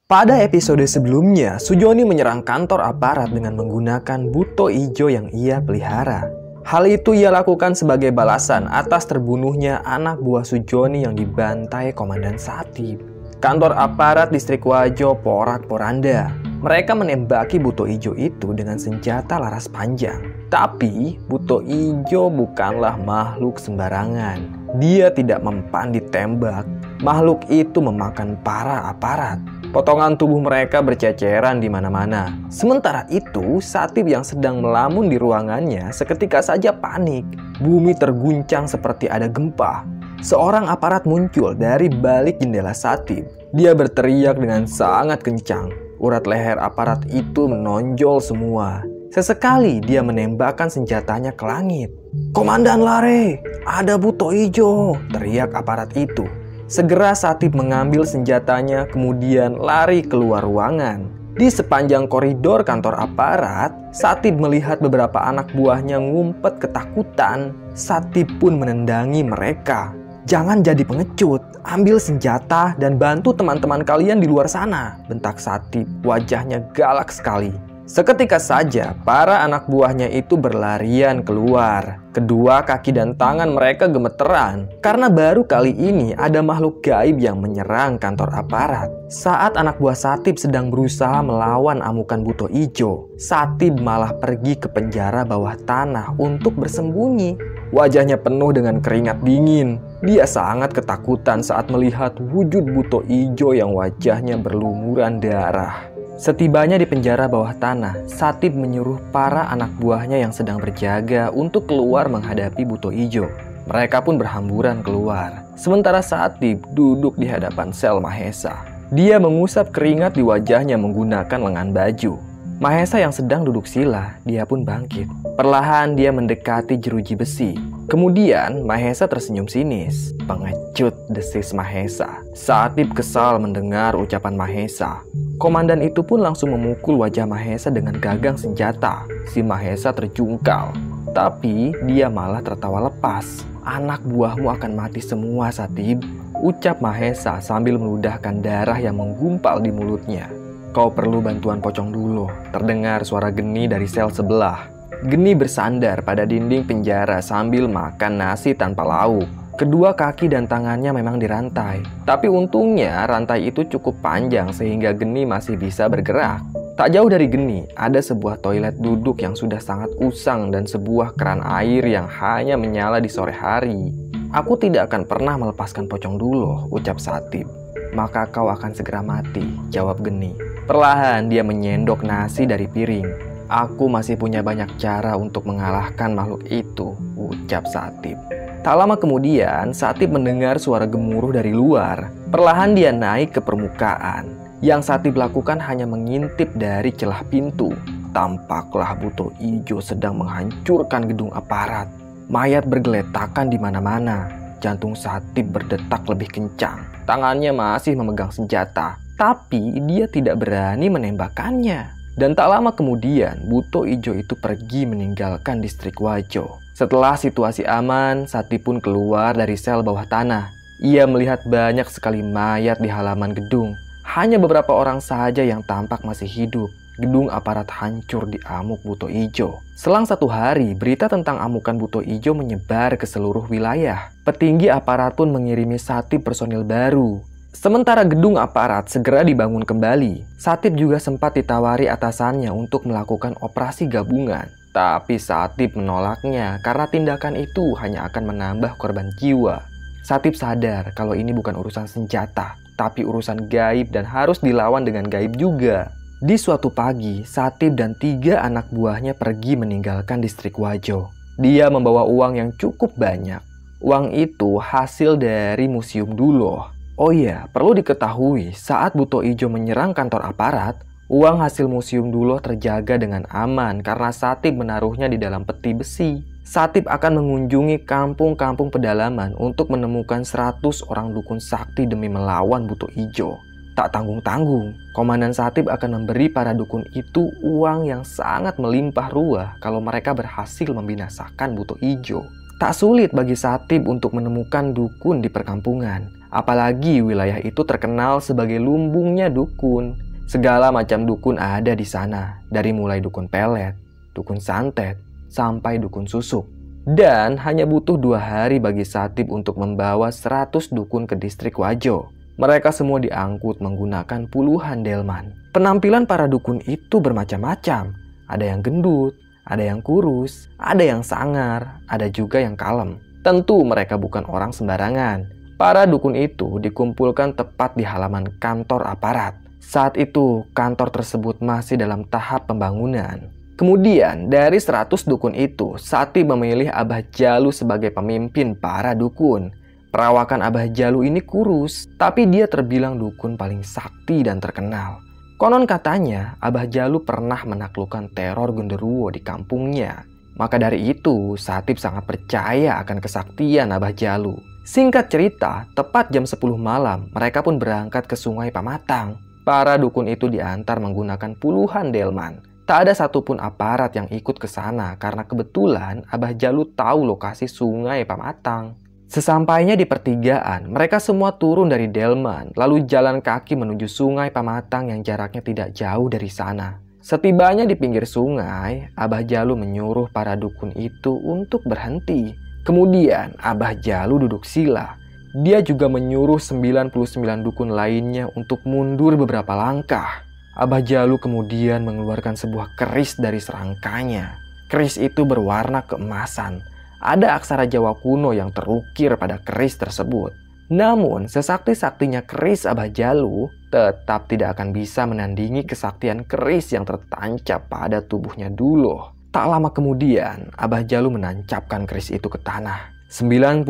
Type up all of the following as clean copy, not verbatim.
Pada episode sebelumnya, Sujoni menyerang kantor aparat dengan menggunakan buto ijo yang ia pelihara. Hal itu ia lakukan sebagai balasan atas terbunuhnya anak buah Sujoni yang dibantai Komandan Satib. Kantor aparat distrik Wajo porak-poranda. Mereka menembaki buto ijo itu dengan senjata laras panjang. Tapi buto ijo bukanlah makhluk sembarangan. Dia tidak mempan ditembak. Makhluk itu memakan para aparat. Potongan tubuh mereka berceceran di mana-mana. Sementara itu, Satib yang sedang melamun di ruangannya seketika saja panik. Bumi terguncang seperti ada gempa. Seorang aparat muncul dari balik jendela Satib. Dia berteriak dengan sangat kencang. Urat leher aparat itu menonjol semua. Sesekali dia menembakkan senjatanya ke langit. "Komandan lare, ada buto ijo!" teriak aparat itu. Segera Satib mengambil senjatanya kemudian lari keluar ruangan. Di sepanjang koridor kantor aparat, Satib melihat beberapa anak buahnya ngumpet ketakutan. Satib pun menendangi mereka. "Jangan jadi pengecut, ambil senjata dan bantu teman-teman kalian di luar sana," bentak Satib, wajahnya galak sekali. Seketika saja, para anak buahnya itu berlarian keluar. Kedua kaki dan tangan mereka gemeteran, karena baru kali ini ada makhluk gaib yang menyerang kantor aparat. Saat anak buah Satib sedang berusaha melawan amukan buto ijo, Satib malah pergi ke penjara bawah tanah untuk bersembunyi. Wajahnya penuh dengan keringat dingin. Dia sangat ketakutan saat melihat wujud buto ijo yang wajahnya berlumuran darah. Setibanya di penjara bawah tanah, Satib menyuruh para anak buahnya yang sedang berjaga untuk keluar menghadapi buto ijo. Mereka pun berhamburan keluar. Sementara Satib duduk di hadapan sel Mahesa. Dia mengusap keringat di wajahnya menggunakan lengan baju. Mahesa yang sedang duduk sila, dia pun bangkit. Perlahan dia mendekati jeruji besi. Kemudian Mahesa tersenyum sinis. "Pengecut," desis Mahesa. Satib kesal mendengar ucapan Mahesa. Komandan itu pun langsung memukul wajah Mahesa dengan gagang senjata. Si Mahesa terjungkal. Tapi dia malah tertawa lepas. "Anak buahmu akan mati semua, Satib," ucap Mahesa sambil meludahkan darah yang menggumpal di mulutnya. "Kau perlu bantuan pocong dulu," terdengar suara Geni dari sel sebelah. Geni bersandar pada dinding penjara sambil makan nasi tanpa lauk. Kedua kaki dan tangannya memang dirantai. Tapi untungnya rantai itu cukup panjang sehingga Geni masih bisa bergerak. Tak jauh dari Geni, ada sebuah toilet duduk yang sudah sangat usang dan sebuah keran air yang hanya menyala di sore hari. "Aku tidak akan pernah melepaskan pocong dulu," ucap Satib. "Maka kau akan segera mati," jawab Geni. Perlahan dia menyendok nasi dari piring. "Aku masih punya banyak cara untuk mengalahkan makhluk itu," ucap Satib. Tak lama kemudian, Satib mendengar suara gemuruh dari luar. Perlahan dia naik ke permukaan. Yang Satib lakukan hanya mengintip dari celah pintu. Tampaklah buto ijo sedang menghancurkan gedung aparat. Mayat bergeletakan di mana-mana. Jantung Satib berdetak lebih kencang. Tangannya masih memegang senjata. Tapi dia tidak berani menembakkannya. Dan tak lama kemudian, buto ijo itu pergi meninggalkan distrik Wajo. Setelah situasi aman, Satib pun keluar dari sel bawah tanah. Ia melihat banyak sekali mayat di halaman gedung. Hanya beberapa orang saja yang tampak masih hidup. Gedung aparat hancur di amuk buto ijo. Selang 1 hari, berita tentang amukan buto ijo menyebar ke seluruh wilayah. Petinggi aparat pun mengirimi Satib personil baru. Sementara gedung aparat segera dibangun kembali, Satib juga sempat ditawari atasannya untuk melakukan operasi gabungan. Tapi Satib menolaknya karena tindakan itu hanya akan menambah korban jiwa. Satib sadar kalau ini bukan urusan senjata, tapi urusan gaib dan harus dilawan dengan gaib juga. Di suatu pagi, Satib dan 3 anak buahnya pergi meninggalkan distrik Wajo. Dia membawa uang yang cukup banyak. Uang itu hasil dari museum dulu. Oh iya, perlu diketahui saat buto ijo menyerang kantor aparat, uang hasil museum dulu terjaga dengan aman karena Satib menaruhnya di dalam peti besi. Satib akan mengunjungi kampung-kampung pedalaman untuk menemukan 100 orang dukun sakti demi melawan buto ijo. Tak tanggung-tanggung, Komandan Satib akan memberi para dukun itu uang yang sangat melimpah ruah kalau mereka berhasil membinasakan buto ijo. Tak sulit bagi Satip untuk menemukan dukun di perkampungan. Apalagi wilayah itu terkenal sebagai lumbungnya dukun. Segala macam dukun ada di sana, dari mulai dukun pelet, dukun santet, sampai dukun susuk. Dan hanya butuh 2 hari bagi Satip untuk membawa 100 dukun ke distrik Wajo. Mereka semua diangkut menggunakan puluhan delman. Penampilan para dukun itu bermacam-macam. Ada yang gendut, ada yang kurus, ada yang sangar, ada juga yang kalem. Tentu mereka bukan orang sembarangan. Para dukun itu dikumpulkan tepat di halaman kantor aparat. Saat itu, kantor tersebut masih dalam tahap pembangunan. Kemudian, dari 100 dukun itu, Satip memilih Abah Jalu sebagai pemimpin para dukun. Perawakan Abah Jalu ini kurus, tapi dia terbilang dukun paling sakti dan terkenal. Konon katanya, Abah Jalu pernah menaklukkan teror genderuwo di kampungnya. Maka dari itu, Satip sangat percaya akan kesaktian Abah Jalu. Singkat cerita, tepat jam 10 malam, mereka pun berangkat ke Sungai Pamatang. Para dukun itu diantar menggunakan puluhan delman. Tak ada satupun aparat yang ikut ke sana karena kebetulan Abah Jalu tahu lokasi Sungai Pamatang. Sesampainya di pertigaan, mereka semua turun dari delman, lalu jalan kaki menuju Sungai Pamatang yang jaraknya tidak jauh dari sana. Setibanya di pinggir sungai, Abah Jalu menyuruh para dukun itu untuk berhenti. Kemudian Abah Jalu duduk sila. Dia juga menyuruh 99 dukun lainnya untuk mundur beberapa langkah. Abah Jalu kemudian mengeluarkan sebuah keris dari serangkanya. Keris itu berwarna keemasan. Ada aksara Jawa kuno yang terukir pada keris tersebut. Namun, sesakti-saktinya keris Abah Jalu tetap tidak akan bisa menandingi kesaktian keris yang tertancap pada tubuhnya dulu. Tak lama kemudian, Abah Jalu menancapkan keris itu ke tanah. 99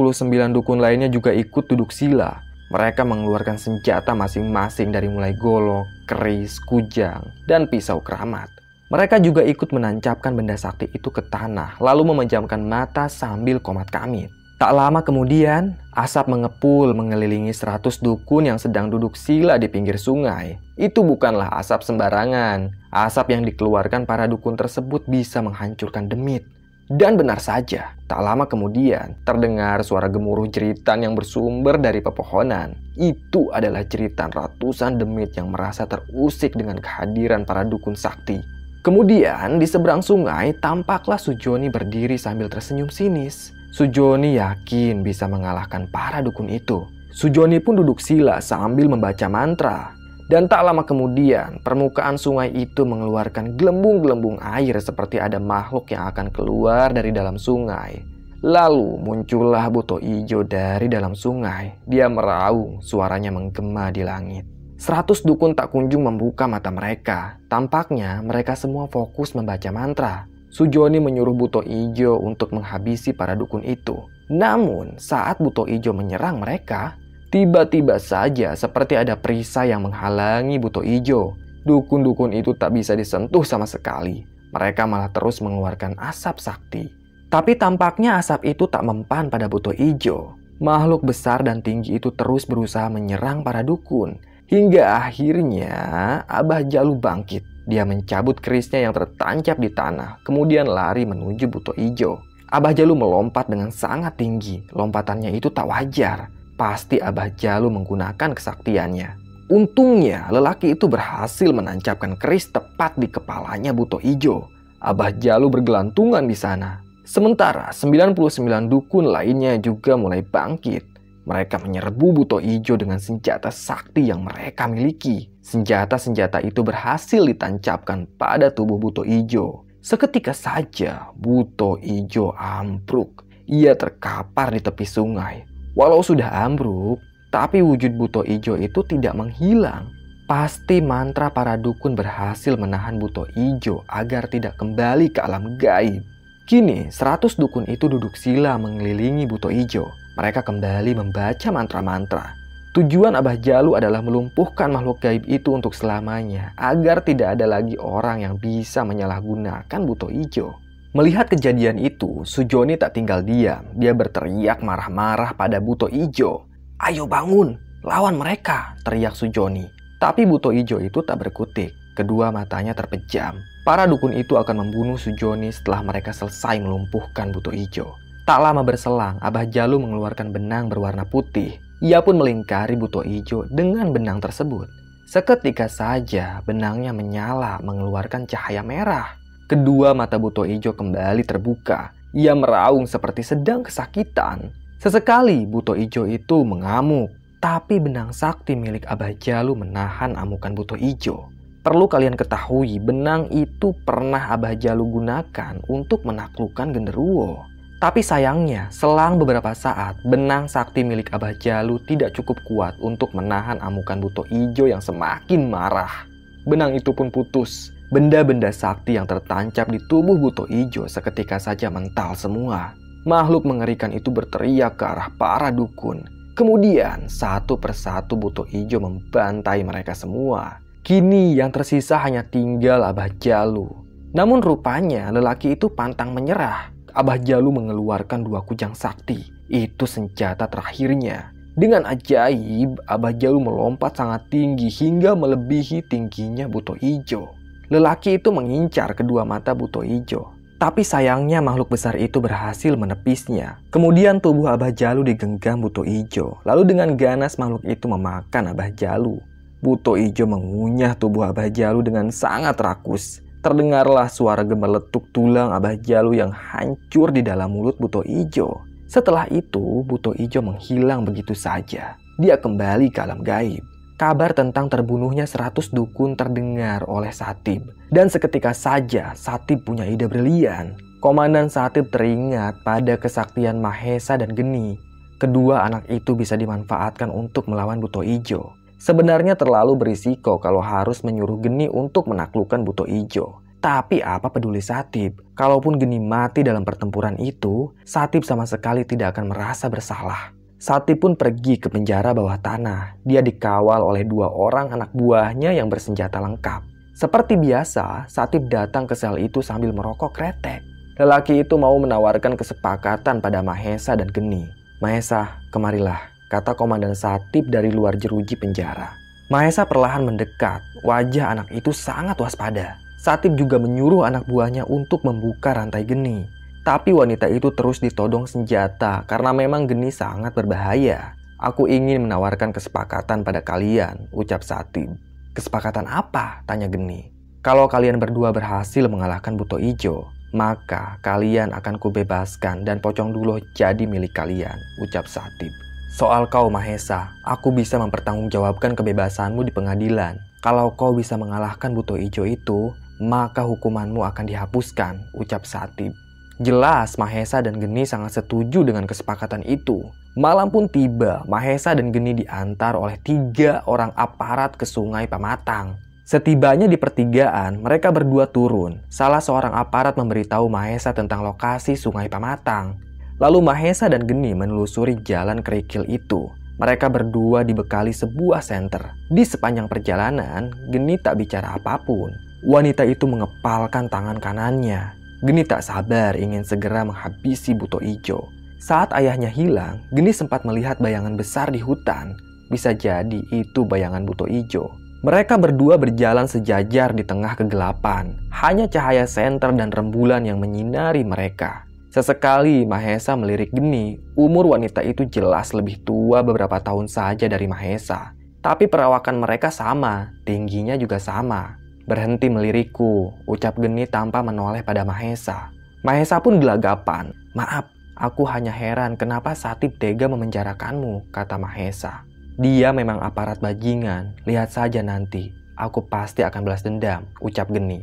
dukun lainnya juga ikut duduk sila. Mereka mengeluarkan senjata masing-masing dari mulai golok, keris, kujang, dan pisau keramat. Mereka juga ikut menancapkan benda sakti itu ke tanah, lalu memejamkan mata sambil komat kamit. Tak lama kemudian, asap mengepul mengelilingi 100 dukun yang sedang duduk sila di pinggir sungai. Itu bukanlah asap sembarangan. Asap yang dikeluarkan para dukun tersebut bisa menghancurkan demit. Dan benar saja, tak lama kemudian terdengar suara gemuruh jeritan yang bersumber dari pepohonan. Itu adalah jeritan ratusan demit yang merasa terusik dengan kehadiran para dukun sakti. Kemudian di seberang sungai tampaklah Sujoni berdiri sambil tersenyum sinis. Sujoni yakin bisa mengalahkan para dukun itu. Sujoni pun duduk sila sambil membaca mantra. Dan tak lama kemudian, permukaan sungai itu mengeluarkan gelembung-gelembung air seperti ada makhluk yang akan keluar dari dalam sungai. Lalu muncullah Buto Ijo dari dalam sungai. Dia meraung, suaranya menggema di langit. 100 dukun tak kunjung membuka mata mereka. Tampaknya mereka semua fokus membaca mantra. Sujoni menyuruh Buto Ijo untuk menghabisi para dukun itu. Namun saat Buto Ijo menyerang mereka, tiba-tiba saja seperti ada perisai yang menghalangi Buto Ijo. Dukun-dukun itu tak bisa disentuh sama sekali. Mereka malah terus mengeluarkan asap sakti. Tapi tampaknya asap itu tak mempan pada Buto Ijo. Makhluk besar dan tinggi itu terus berusaha menyerang para dukun. Hingga akhirnya Abah Jalu bangkit. Dia mencabut kerisnya yang tertancap di tanah, kemudian lari menuju Buto Ijo. Abah Jalu melompat dengan sangat tinggi. Lompatannya itu tak wajar. Pasti Abah Jalu menggunakan kesaktiannya. Untungnya lelaki itu berhasil menancapkan keris tepat di kepalanya Buto Ijo. Abah Jalu bergelantungan di sana. Sementara 99 dukun lainnya juga mulai bangkit. Mereka menyerbu Buto Ijo dengan senjata sakti yang mereka miliki. Senjata-senjata itu berhasil ditancapkan pada tubuh Buto Ijo. Seketika saja Buto Ijo ambruk. Ia terkapar di tepi sungai. Walau sudah ambruk, tapi wujud Buto Ijo itu tidak menghilang. Pasti mantra para dukun berhasil menahan Buto Ijo agar tidak kembali ke alam gaib. Kini 100 dukun itu duduk sila mengelilingi Buto Ijo. Mereka kembali membaca mantra-mantra. Tujuan Abah Jalu adalah melumpuhkan makhluk gaib itu untuk selamanya, agar tidak ada lagi orang yang bisa menyalahgunakan Buto Ijo. Melihat kejadian itu, Sujoni tak tinggal diam. Dia berteriak marah-marah pada Buto Ijo. "Ayo bangun, lawan mereka!" teriak Sujoni. Tapi Buto Ijo itu tak berkutik. Kedua matanya terpejam. Para dukun itu akan membunuh Sujoni setelah mereka selesai melumpuhkan Buto Ijo. Tak lama berselang, Abah Jalu mengeluarkan benang berwarna putih. Ia pun melingkari Buto Ijo dengan benang tersebut. Seketika saja benangnya menyala mengeluarkan cahaya merah. Kedua mata Buto Ijo kembali terbuka. Ia meraung seperti sedang kesakitan. Sesekali Buto Ijo itu mengamuk. Tapi benang sakti milik Abah Jalu menahan amukan Buto Ijo. Perlu kalian ketahui, benang itu pernah Abah Jalu gunakan untuk menaklukkan genderuwo. Tapi sayangnya, selang beberapa saat, benang sakti milik Abah Jalu tidak cukup kuat untuk menahan amukan Buto Ijo yang semakin marah. Benang itu pun putus. Benda-benda sakti yang tertancap di tubuh Buto Ijo seketika saja mental semua. Makhluk mengerikan itu berteriak ke arah para dukun. Kemudian, satu persatu Buto Ijo membantai mereka semua. Kini yang tersisa hanya tinggal Abah Jalu. Namun rupanya lelaki itu pantang menyerah. Abah Jalu mengeluarkan 2 kujang sakti. Itu senjata terakhirnya. Dengan ajaib, Abah Jalu melompat sangat tinggi hingga melebihi tingginya Buto Ijo. Lelaki itu mengincar kedua mata Buto Ijo. Tapi sayangnya makhluk besar itu berhasil menepisnya. Kemudian tubuh Abah Jalu digenggam Buto Ijo. Lalu dengan ganas makhluk itu memakan Abah Jalu. Buto Ijo mengunyah tubuh Abah Jalu dengan sangat rakus. Terdengarlah suara gemeletuk tulang Abah Jalu yang hancur di dalam mulut Buto Ijo. Setelah itu, Buto Ijo menghilang begitu saja. Dia kembali ke alam gaib. Kabar tentang terbunuhnya 100 dukun terdengar oleh Satib. Dan seketika saja, Satib punya ide brilian. Komandan Satib teringat pada kesaktian Mahesa dan Geni. Kedua anak itu bisa dimanfaatkan untuk melawan Buto Ijo. Sebenarnya terlalu berisiko kalau harus menyuruh Geni untuk menaklukkan Buto Ijo. Tapi apa peduli Satib? Kalaupun Geni mati dalam pertempuran itu, Satib sama sekali tidak akan merasa bersalah. Satib pun pergi ke penjara bawah tanah. Dia dikawal oleh 2 orang anak buahnya yang bersenjata lengkap. Seperti biasa, Satib datang ke sel itu sambil merokok kretek. Lelaki itu mau menawarkan kesepakatan pada Mahesa dan Geni. "Mahesa, kemarilah," kata Komandan Satib dari luar jeruji penjara. Mahesa perlahan mendekat. Wajah anak itu sangat waspada. Satib juga menyuruh anak buahnya untuk membuka rantai Geni. Tapi wanita itu terus ditodong senjata karena memang Geni sangat berbahaya. "Aku ingin menawarkan kesepakatan pada kalian," ucap Satib. "Kesepakatan apa?" tanya Geni. "Kalau kalian berdua berhasil mengalahkan Buto Ijo, maka kalian akan kubebaskan dan Pocong Duloh jadi milik kalian," ucap Satib. "Soal kau Mahesa, aku bisa mempertanggungjawabkan kebebasanmu di pengadilan. Kalau kau bisa mengalahkan Buto Ijo itu, maka hukumanmu akan dihapuskan," ucap Satib. Jelas Mahesa dan Geni sangat setuju dengan kesepakatan itu. Malam pun tiba, Mahesa dan Geni diantar oleh 3 orang aparat ke Sungai Pamatang. Setibanya di pertigaan, mereka berdua turun. Salah seorang aparat memberitahu Mahesa tentang lokasi Sungai Pamatang. Lalu Mahesa dan Geni menelusuri jalan kerikil itu. Mereka berdua dibekali sebuah senter. Di sepanjang perjalanan, Geni tak bicara apapun. Wanita itu mengepalkan tangan kanannya. Geni tak sabar ingin segera menghabisi Buto Ijo. Saat ayahnya hilang, Geni sempat melihat bayangan besar di hutan. Bisa jadi itu bayangan Buto Ijo. Mereka berdua berjalan sejajar di tengah kegelapan. Hanya cahaya senter dan rembulan yang menyinari mereka. Sesekali Mahesa melirik Geni. Umur wanita itu jelas lebih tua beberapa tahun saja dari Mahesa. Tapi perawakan mereka sama, tingginya juga sama. "Berhenti melirikku," ucap Geni tanpa menoleh pada Mahesa. Mahesa pun gelagapan. "Maaf, aku hanya heran kenapa Satib tega memenjarakanmu," kata Mahesa. "Dia memang aparat bajingan, lihat saja nanti. Aku pasti akan balas dendam," ucap Geni.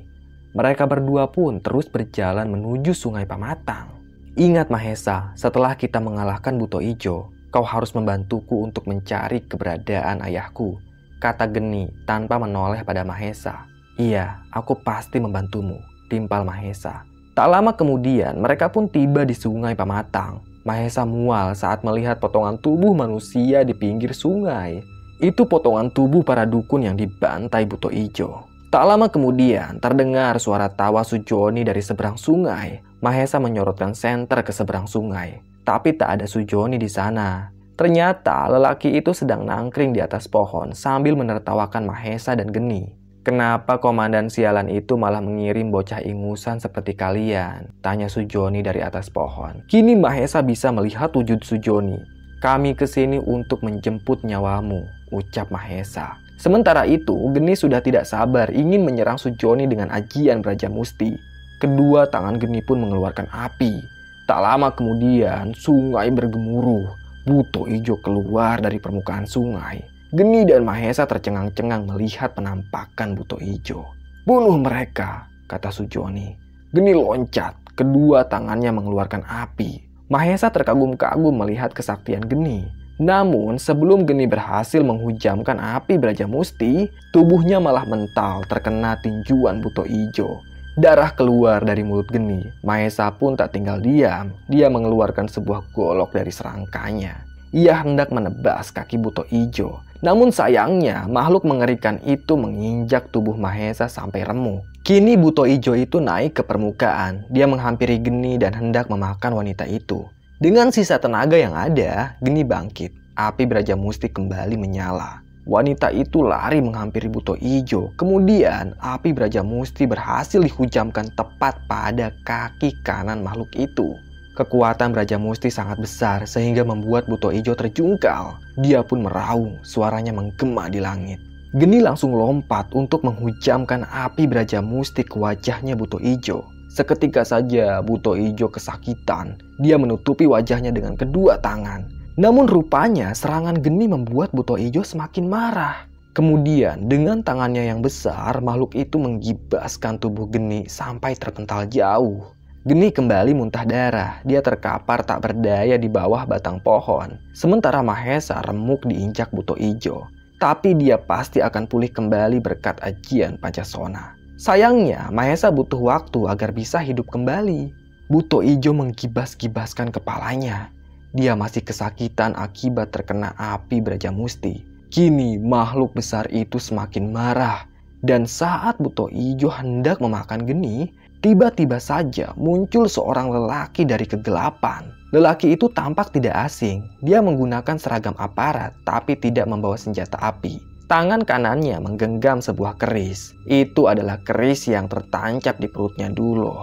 Mereka berdua pun terus berjalan menuju Sungai Pamatang. "Ingat Mahesa, setelah kita mengalahkan Buto Ijo, kau harus membantuku untuk mencari keberadaan ayahku," kata Geni tanpa menoleh pada Mahesa. "Iya, aku pasti membantumu," timpal Mahesa. Tak lama kemudian, mereka pun tiba di Sungai Pamatang. Mahesa mual saat melihat potongan tubuh manusia di pinggir sungai. Itu potongan tubuh para dukun yang dibantai Buto Ijo. Tak lama kemudian, terdengar suara tawa Sujoni dari seberang sungai. Mahesa menyorotkan senter ke seberang sungai. Tapi tak ada Sujoni di sana. Ternyata lelaki itu sedang nangkring di atas pohon sambil menertawakan Mahesa dan Geni. "Kenapa komandan sialan itu malah mengirim bocah ingusan seperti kalian?" tanya Sujoni dari atas pohon. Kini Mahesa bisa melihat wujud Sujoni. "Kami kesini untuk menjemput nyawamu," ucap Mahesa. Sementara itu, Geni sudah tidak sabar ingin menyerang Sujoni dengan ajian Brajamusti. Kedua tangan Geni pun mengeluarkan api. Tak lama kemudian, sungai bergemuruh. Buto Ijo keluar dari permukaan sungai. Geni dan Mahesa tercengang-cengang melihat penampakan Buto Ijo. "Bunuh mereka," kata Sujoni. Geni loncat, kedua tangannya mengeluarkan api. Mahesa terkagum-kagum melihat kesaktian Geni. Namun sebelum Geni berhasil menghujamkan api Brajamusti, tubuhnya malah mental terkena tinjuan Buto Ijo. Darah keluar dari mulut Geni. Mahesa pun tak tinggal diam. Dia mengeluarkan sebuah golok dari serangkanya. Ia hendak menebas kaki Buto Ijo. Namun sayangnya makhluk mengerikan itu menginjak tubuh Mahesa sampai remuk. Kini Buto Ijo itu naik ke permukaan. Dia menghampiri Geni dan hendak memakan wanita itu. Dengan sisa tenaga yang ada, Geni bangkit. Api Brajamusti kembali menyala. Wanita itu lari menghampiri Buto Ijo. Kemudian api Brajamusti berhasil dihujamkan tepat pada kaki kanan makhluk itu. Kekuatan Brajamusti sangat besar sehingga membuat Buto Ijo terjungkal. Dia pun meraung, suaranya menggema di langit. Geni langsung lompat untuk menghujamkan api Brajamusti ke wajahnya Buto Ijo. Seketika saja Buto Ijo kesakitan. Dia menutupi wajahnya dengan kedua tangan. Namun rupanya serangan Geni membuat Buto Ijo semakin marah. Kemudian dengan tangannya yang besar, makhluk itu menggibaskan tubuh Geni sampai terpental jauh. Geni kembali muntah darah. Dia terkapar tak berdaya di bawah batang pohon. Sementara Mahesa remuk diinjak Buto Ijo. Tapi dia pasti akan pulih kembali berkat ajian Pancasona. Sayangnya Mahesa butuh waktu agar bisa hidup kembali. Buto Ijo menggibas-gibaskan kepalanya. Dia masih kesakitan akibat terkena api Brajamusti. Kini makhluk besar itu semakin marah. Dan saat Buto Ijo hendak memakan Geni, tiba-tiba saja muncul seorang lelaki dari kegelapan. Lelaki itu tampak tidak asing. Dia menggunakan seragam aparat tapi tidak membawa senjata api. Tangan kanannya menggenggam sebuah keris. Itu adalah keris yang tertancap di perutnya dulu.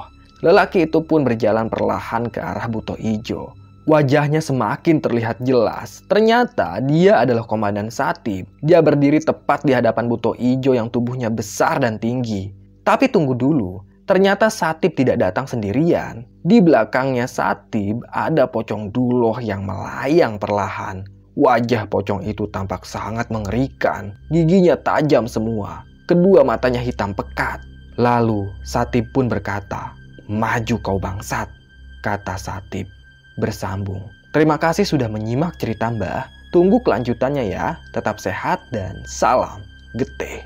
Lelaki itu pun berjalan perlahan ke arah Buto Ijo. Wajahnya semakin terlihat jelas. Ternyata dia adalah Komandan Satib. Dia berdiri tepat di hadapan Buto Ijo yang tubuhnya besar dan tinggi. Tapi tunggu dulu, ternyata Satib tidak datang sendirian. Di belakangnya Satib ada Pocong Duloh yang melayang perlahan. Wajah pocong itu tampak sangat mengerikan. Giginya tajam semua. Kedua matanya hitam pekat. Lalu Satib pun berkata, "Maju kau bangsat," kata Satib. Bersambung. Terima kasih sudah menyimak cerita Mbah. Tunggu kelanjutannya ya. Tetap sehat dan salam getih.